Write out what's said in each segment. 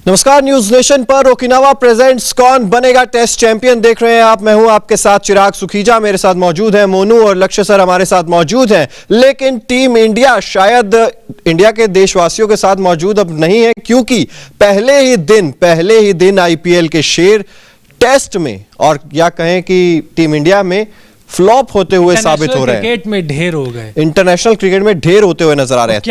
नमस्कार, news nation पर Okinawa presents कौन बनेगा टेस्ट चैंपियन देख रहे हैं आप। मैं हूं आपके साथ चिराग सुखीजा, मेरे साथ मौजूद है मोनू और लक्ष्य सर हमारे साथ मौजूद हैं। लेकिन टीम इंडिया शायद इंडिया के देशवासियों के साथ मौजूद अब नहीं है, क्योंकि पहले ही दिन आईपीएल के शेर टेस्ट में और या कहें कि टीम इंडिया में फ्लॉप होते हुए साबित हो रहे हैं। क्रिकेट में ढेर हो गए, इंटरनेशनल क्रिकेट में ढेर होते हुए नजर आ रहे हैं।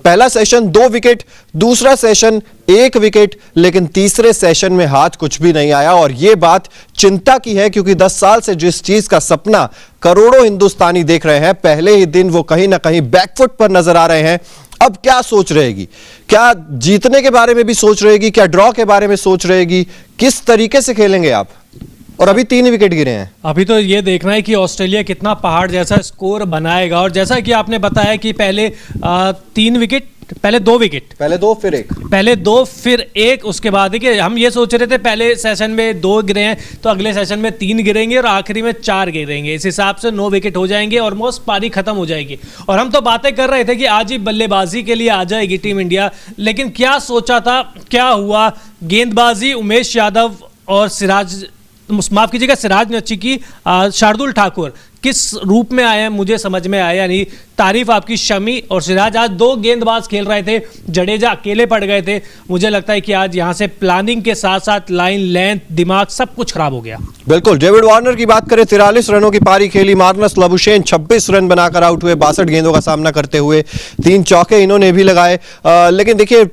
पहला सेशन 2 विकेट, दूसरा सेशन 1 विकेट, लेकिन तीसरे सेशन में हाथ कुछ भी नहीं आया। और यह बात चिंता की है, क्योंकि 10 साल से जिस चीज का सपना करोड़ों हिंदुस्तानी देख रहे हैं, पहले ही दिन वो कहीं ना कहीं बैकफुट पर नजर आ रहे हैं। अब क्या सोच रहेगी? क्या जीतने के बारे में भी सोच रहेगी? क्या ड्रॉ के बारे में सोच रहेगी? किस तरीके से खेलेंगे आप? और अभी 3 विकेट गिरे हैं। अभी तो ये देखना है कि ऑस्ट्रेलिया कितना पहाड़ जैसा स्कोर बनाएगा। और जैसा कि आपने बताया कि पहले 3 विकेट, पहले 2 विकेट, पहले 2 फिर 1, पहले 2 फिर 1, उसके बाद देखिए हम ये सोच रहे थे पहले सेशन में 2 गिरे हैं तो अगले सेशन में 3 गिरेंगे और आखिरी में 4 गिरेंगे। इस हिसाब से 9 विकेट हो जाएंगे, ऑलमोस्ट पारी खत्म हो जाएगी। और हम तो बातें कर रहे थे कि आज ही बल्लेबाजी के लिए आ जाएगी टीम इंडिया, लेकिन क्या सोचा था, क्या हुआ? गेंदबाजी उमेश यादव और माफ कीजिएगा सिराज नची की शार्दुल ठाकुर किस रूप में आए हैं मुझे समझ में आया नहीं। तारीफ आपकी शमी और सिराज, आज 2 गेंदबाज खेल रहे थे, जडेजा अकेले पड़ गए थे। मुझे लगता है कि आज यहां से प्लानिंग के साथ साथ लाइन लेंथ, दिमाग सब कुछ खराब हो गया। बिल्कुल। डेविड वार्नर की बात करें, 43 रनों की पारी खेली। मार्नस लबुशेन 26 रन बनाकर आउट हुए, 62 गेंदों का सामना करते हुए 3 चौके इन्होंने भी लगाए। लेकिन देखिए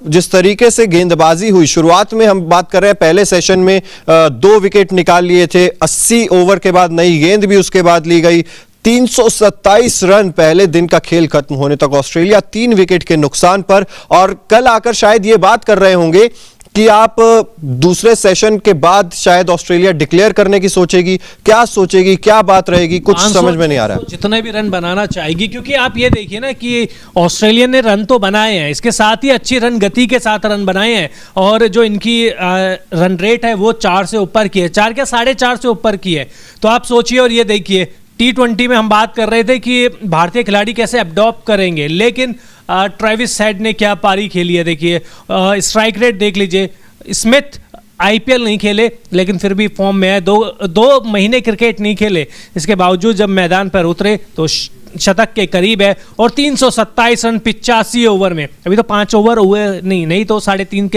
जिस तरीके से गेंदबाजी हुई, शुरुआत में हम बात कर रहे हैं पहले सेशन में 2 विकेट निकाल लिए थे। 80 ओवर के बाद नई गेंद भी उसके बाद ली गई। 327 रन पहले दिन का खेल खत्म होने तक ऑस्ट्रेलिया 3 विकेट के नुकसान पर। और कल आकर शायद ये बात कर रहे होंगे कि आप दूसरे सेशन के बाद शायद ऑस्ट्रेलिया डिक्लेयर करने की सोचेगी। क्या सोचेगी, क्या बात रहेगी, कुछ समझ में नहीं आ रहा है। जितने भी रन बनाना चाहेगी, क्योंकि आप ये देखिए ना कि ऑस्ट्रेलिया ने रन तो बनाए हैं, इसके साथ ही अच्छी रन गति के साथ रन बनाए हैं। और जो इनकी रन रेट है वो 4 से ऊपर की है, 4 क्या 4.5 से ऊपर की है। तो आप सोचिए। और ये देखिए T20 में हम बात कर रहे थे कि भारतीय खिलाड़ी कैसे अडॉप्ट करेंगे, लेकिन ट्रेविस हेड ने क्या पारी खेली है। देखिए स्ट्राइक रेट देख लीजिए। स्मिथ आईपीएल नहीं खेले लेकिन फिर भी फॉर्म में है, 2 महीने क्रिकेट नहीं खेले, इसके बावजूद जब मैदान पर उतरे तो शतक के करीब है। और 327 रन 85 ओवर में, अभी तो 5 ओवर हुए नहीं तो 350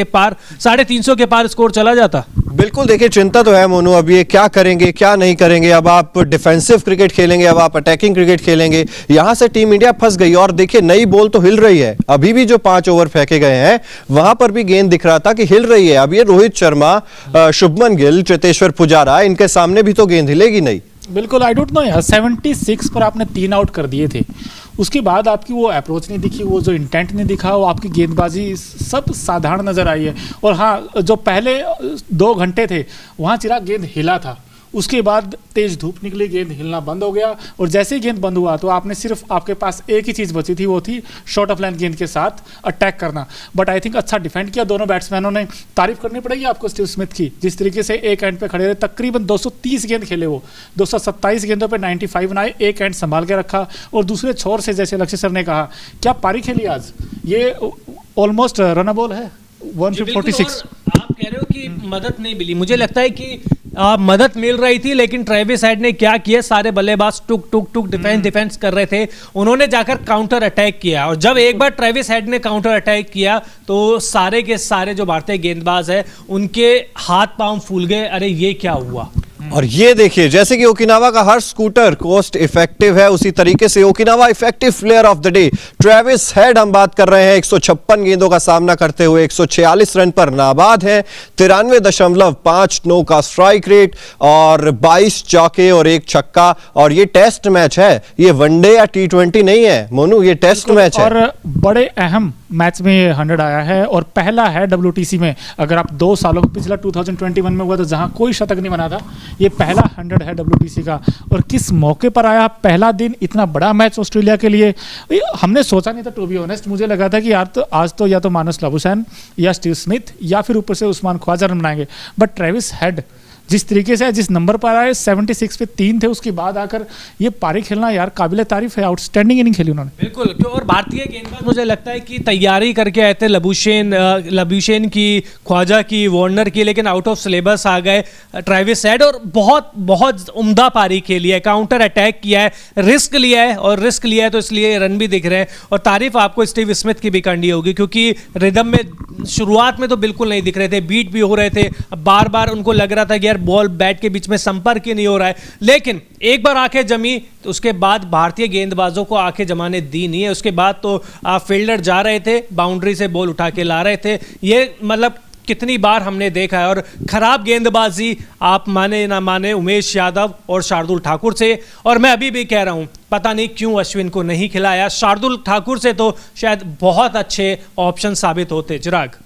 के पार स्कोर चला जाता। बिल्कुल। देखिए चिंता तो है मोनू, अब ये क्या करेंगे क्या नहीं करेंगे। अब आप डिफेंसिव क्रिकेट खेलेंगे, अब आप अटैकिंग क्रिकेट खेलेंगे, यहां से टीम इंडिया फंस गई। और देखिए नई बॉल तो हिल रही है, अभी भी जो 5 ओवर फेंके गए हैं वहां पर भी गेंद दिख रहा था कि हिल रही है। अब ये रोहित शर्मा, शुभमन गिल, चेतेश्वर पुजारा, इनके सामने भी तो गेंद हिलेगी नहीं। बिल्कुल। आई डोंट नो यार, 76 पर आपने 3 आउट कर दिए थे, उसके बाद आपकी वो अप्रोच नहीं दिखी, वो जो इंटेंट नहीं दिखा, वो आपकी गेंदबाजी सब साधारण नजर आई है। और हाँ, जो पहले 2 घंटे थे वहाँ चिराग गेंद हिला था, उसके बाद तेज धूप निकली, गेंद हिलना बंद हो गया। और जैसे ही गेंद बंद हुआ तो आपने सिर्फ, आपके पास एक ही चीज़ बची थी, वो थी शॉर्ट ऑफ लाइन गेंद के साथ अटैक करना। बट आई थिंक अच्छा डिफेंड किया दोनों बैट्समैनों ने। तारीफ करनी पड़ेगी आपको स्टीव स्मिथ की, जिस तरीके से एक एंड पे खड़े रहे। तकरीबन 230 गेंद खेले वो, 227 गेंदों पे 95 बनाए, एक एंड संभाल के रखा। और दूसरे छोर से, जैसे लक्ष्य सर ने कहा, क्या पारी खेली आज, ये ऑलमोस्ट रनएबल है 146। आप कह रहे हो कि मदद नहीं मिली, मुझे लगता है कि मदद मिल रही थी, लेकिन ट्रेविस हेड ने क्या किया, सारे बल्लेबाज टुक डिफेंस कर रहे थे, उन्होंने जाकर काउंटर अटैक किया। और जब एक बार ट्रेविस हेड ने काउंटर अटैक किया तो सारे के सारे जो भारतीय गेंदबाज है उनके हाथ पांव फूल गए। अरे ये क्या हुआ? और ये देखिए, जैसे कि ओकिनावा का हर स्कूटर कॉस्ट इफेक्टिव है, उसी तरीके से Okinawa effective player of the day Travis head हम बात कर रहे हैं। 156 गेंदों का सामना करते हुए 146 रन पर नाबाद है, 93.59 का स्ट्राइक रेट और 22 चौके और 1 छक्का। और ये टेस्ट मैच है, ये वनडे या T20 नहीं है मोनू, ये टेस्ट मैच है। और बड़े अहम मैच में ये 100 आया है और पहला है WTC में। अगर आप 2 सालों को, पिछला 2021 में हुआ था जहां कोई शतक नहीं बना था, ये पहला 100 है WTC का। और किस मौके पर आया, पहला दिन, इतना बड़ा मैच ऑस्ट्रेलिया के लिए। हमने सोचा नहीं था, टू बी ऑनेस्ट। मुझे लगा था कि यार तो आज तो या तो मानस लबुशेन या स्टीव स्मिथ या फिर ऊपर से उस्मान ख्वाजा रन बनाएंगे। बट ट्रेविस हेड जिस तरीके से जिस नंबर पर आए 76 पे 3 थे, उसके बाद आकर ये पारी खेलना यार काबिले तारीफ है। आउटस्टैंडिंग इनिंग खेली उन्होंने। बिल्कुल। और भारतीय गेंदबाज मुझे लगता है कि तैयारी करके आए थे लबुशेन की, ख्वाजा की, वार्नर की, लेकिन आउट ऑफ सिलेबस आ गए ट्रेविस हेड और बहुत बहुत उम्दा पारी खेली है, काउंटर अटैक किया है, रिस्क लिया है, और रिस्क लिया है तो इसलिए रन भी दिख रहे हैं। और तारीफ आपको स्टीव स्मिथ की भी करनी होगी, क्योंकि रिदम में शुरुआत में तो बिल्कुल नहीं दिख रहे थे, बीट भी हो रहे थे, बार बार उनको लग रहा था कि यार बॉल बैट के बीच में संपर्क ही नहीं हो रहा है। लेकिन एक बार आंखें जमी तो उसके बाद भारतीय गेंदबाजों को आंखें जमाने दी नहीं है। उसके बाद तो फील्डर जा रहे थे, बाउंड्री से बॉल उठा के ला रहे थे। ये मतलब कितनी बार हमने देखा है। और खराब गेंदबाजी आप माने ना माने उमेश यादव और शार्दुल ठाकुर से, और मैं अभी भी कह रहा हूं पता नहीं क्यों अश्विन को नहीं खिलाया। शार्दुल ठाकुर से तो शायद बहुत अच्छे ऑप्शन साबित होते। चिराग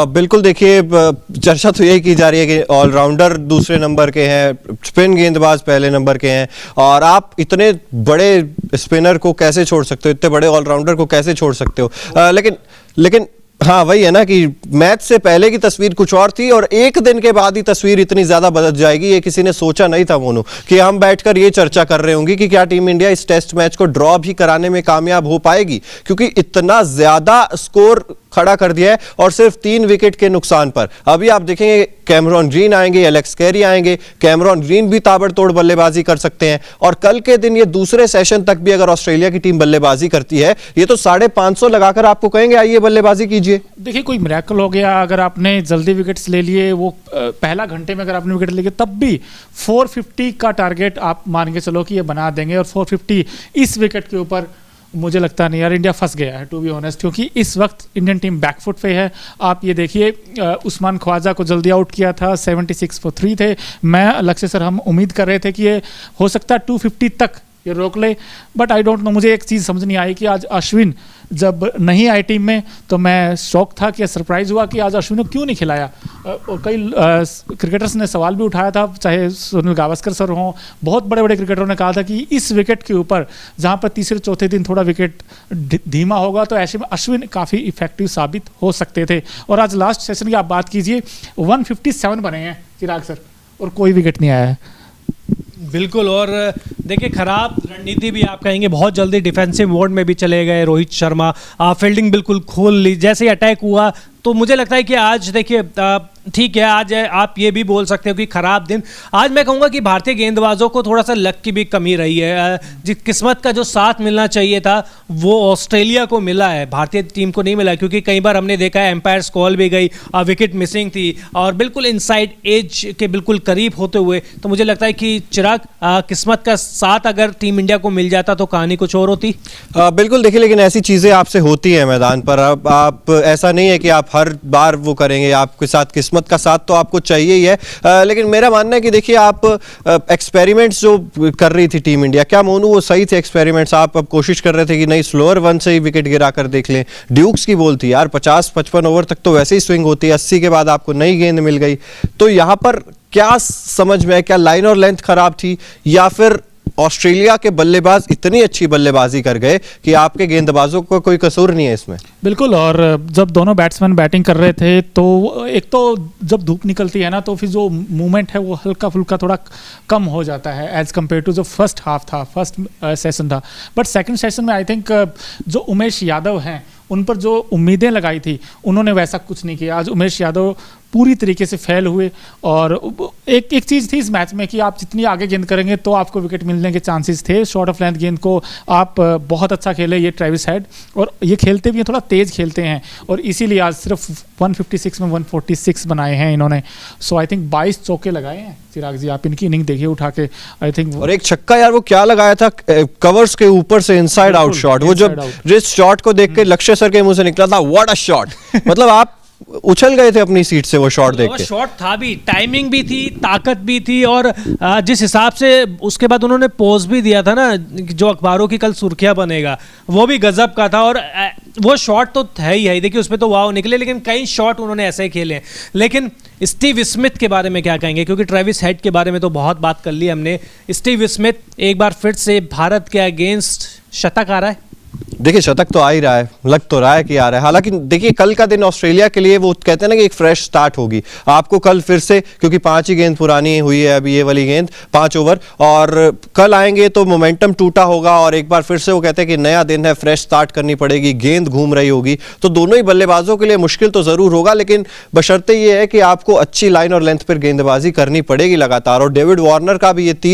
बिल्कुल, देखिए चर्चा तो यही की जा रही है कि ऑलराउंडर दूसरे नंबर के हैं, स्पिन गेंदबाज पहले नंबर के हैं, और आप इतने बड़े स्पिनर को कैसे छोड़ सकते हो, इतने बड़े ऑलराउंडर को कैसे छोड़ सकते हो। लेकिन हाँ, वही है ना कि मैच से पहले की तस्वीर कुछ और थी और एक दिन के बाद ही तस्वीर इतनी ज्यादा बदल जाएगी, ये किसी ने सोचा नहीं था मोनू, कि हम बैठकर ये चर्चा कर रहे होंगे कि क्या टीम इंडिया इस टेस्ट मैच को ड्रॉ भी कराने में कामयाब हो पाएगी, क्योंकि इतना ज्यादा स्कोर खड़ा कर दिया है और सिर्फ 3 विकेट के नुकसान पर। अभी आप देखेंगे कैमरॉन ग्रीन आएंगे, एलेक्स कैरी आएंगे, कैमरॉन ग्रीन भी ताबड़तोड़ बल्लेबाजी कर सकते हैं, और कल के दिन ये दूसरे सेशन तक भी अगर ऑस्ट्रेलिया की टीम बल्लेबाजी करती है, ये तो 550 लगाकर आपको कहेंगे आइए बल्लेबाजी कीजिए। देखिए कोई मिरेकल हो गया अगर आपने जल्दी विकेट्स ले लिए, वो पहला घंटे में अगर आपने विकेट ले लिए, तब भी 450 का टारगेट आप मान के चलो कि ये बना देंगे। और 450 इस विकेट के ऊपर मुझे लगता नहीं यार, इंडिया फंस गया है टू बी ऑनेस्ट, क्योंकि इस वक्त इंडियन टीम बैकफुट पे है। आप ये देखिए उस्मान ख्वाजा को जल्दी आउट किया था, 76 for 3 थे। मैं लक्ष्य सर हम उम्मीद कर रहे थे कि ये हो सकता है 250 तक ये रोक ले, बट आई डोंट नो, मुझे एक चीज़ समझ नहीं आई कि आज अश्विन जब नहीं आए टीम में तो मैं शॉक था कि सरप्राइज हुआ कि आज अश्विन को क्यों नहीं खिलाया। और कई क्रिकेटर्स ने सवाल भी उठाया था, चाहे सुनील गावस्कर सर हों, बहुत बड़े बड़े क्रिकेटरों ने कहा था कि इस विकेट के ऊपर जहाँ पर तीसरे चौथे दिन थोड़ा विकेट धीमा होगा तो ऐसे में अश्विन काफ़ी इफेक्टिव साबित हो सकते थे। और आज लास्ट सेशन की आप बात कीजिए, 157 बने हैं चिराग सर और कोई विकेट नहीं आया है। बिल्कुल। और देखिए खराब रणनीति भी आप कहेंगे, बहुत जल्दी डिफेंसिव मोड में भी चले गए रोहित शर्मा, फील्डिंग बिल्कुल खोल ली, जैसे ही अटैक हुआ तो मुझे लगता है कि आज देखिए ठीक है, आज आप ये भी बोल सकते हो कि खराब दिन। आज मैं कहूँगा कि भारतीय गेंदबाजों को थोड़ा सा लक की भी कमी रही है। जिस किस्मत का जो साथ मिलना चाहिए था वो ऑस्ट्रेलिया को मिला है, भारतीय टीम को नहीं मिला, क्योंकि कई बार हमने देखा है एम्पायर्स कॉल भी गई, विकेट मिसिंग थी और बिल्कुल इनसाइड एज के बिल्कुल करीब होते हुए। तो मुझे लगता है कि चिराग किस्मत का साथ अगर टीम इंडिया को मिल जाता तो कहानी कुछ और होती। बिल्कुल, देखिए लेकिन ऐसी चीज़ें आपसे होती हैं मैदान पर। अब आप ऐसा नहीं है कि आप हर बार वो करेंगे, आपके साथ किस्मत का साथ तो आपको चाहिए ही है। लेकिन मेरा मानना है कि देखिए आप एक्सपेरिमेंट्स जो कर रही थी टीम इंडिया, क्या मोनू वो सही थे एक्सपेरिमेंट्स? आप अब कोशिश कर रहे थे कि नहीं स्लोअर वन से ही विकेट गिरा कर देख लें। ड्यूक्स की बॉल थी यार, 50-55 ओवर तक तो वैसे ही स्विंग होती है, 80 के बाद आपको नई गेंद मिल गई। तो यहाँ पर क्या समझ में है, क्या लाइन और लेंथ खराब थी या फिर ऑस्ट्रेलिया के बल्लेबाज इतनी अच्छी बल्लेबाजी कर गए कि आपके गेंदबाजों को कोई कसूर नहीं है इसमें? बिल्कुल। और जब दोनों बैट्समैन बैटिंग कर रहे थे तो एक तो जब धूप निकलती है ना तो फिर जो मूवमेंट है वो हल्का फुल्का थोड़ा कम हो जाता है एज कम्पेयर टू जो फर्स्ट हाफ था, फर्स्ट सेशन था। बट सेकंड सेशन में आई थिंक जो उमेश यादव हैं उन पर जो उम्मीदें लगाई थी उन्होंने वैसा कुछ नहीं किया। आज उमेश यादव पूरी तरीके से फेल हुए। और एक चीज़ थी इस मैच में कि आप जितनी आगे गेंद करेंगे तो आपको विकेट मिलने के चांसेस थे। शॉर्ट ऑफ लेंथ गेंद को आप बहुत अच्छा खेले ये ट्रेविस हेड, और ये खेलते भी हैं, थोड़ा तेज़ खेलते हैं, और इसीलिए आज सिर्फ 156 में 146 बनाए हैं इन्होंने। सो आई थिंक 22 चौके लगाए हैं। चिराग जी आप इनकी इनिंग देखिए उठा के, आई थिंक। और एक छक्का यार, वो क्या लगाया था कवर्स के ऊपर से, इनसाइड आउट शॉट। वो जब जिस शॉट को देख के लक्ष्य सर के मुंह से निकला था, व्हाट अ शॉट। मतलब आप उछल गए थे अपनी सीट से वो शॉट देख के। शॉट था भी, टाइमिंग भी थी, ताकत भी थी, और जिस हिसाब से उसके बाद उन्होंने पोज भी दिया था ना, जो अखबारों की कल सुर्खियां बनेगा, वो भी गजब का था। और वो शॉट तो है ही, देखिए उसमें तो वाव निकले, लेकिन कई शॉट उन्होंने ऐसे ही खेले। लेकिन स्टीव स्मिथ के बारे में क्या कहेंगे, क्योंकि ट्रेविस हेड के बारे में तो बहुत बात कर ली हमने। स्टीव स्मिथ एक बार फिर से भारत के अगेंस्ट शतक आ रहा है। देखिए शतक तो आ ही रहा है, लग तो रहा है कि आ रहा है। हालांकि देखिए कल का दिन ऑस्ट्रेलिया के लिए वो कहते हैं ना कि एक फ्रेश स्टार्ट होगी। आपको कल फिर से, क्योंकि 5 ही गेंद पुरानी हुई है अभी ये वाली गेंद, 5 ओवर, और कल आएंगे तो मोमेंटम टूटा होगा और एक बार फिर से वो कहते हैं कि नया दिन है, फ्रेश स्टार्ट करनी पड़ेगी, गेंद घूम रही होगी। तो दोनों ही बल्लेबाजों के लिए मुश्किल तो जरूर होगा, लेकिन बशर्ते ये है कि आपको अच्छी लाइन और लेंथ पर गेंदबाजी करनी पड़ेगी लगातार। और डेविड वार्नर का भी ये 3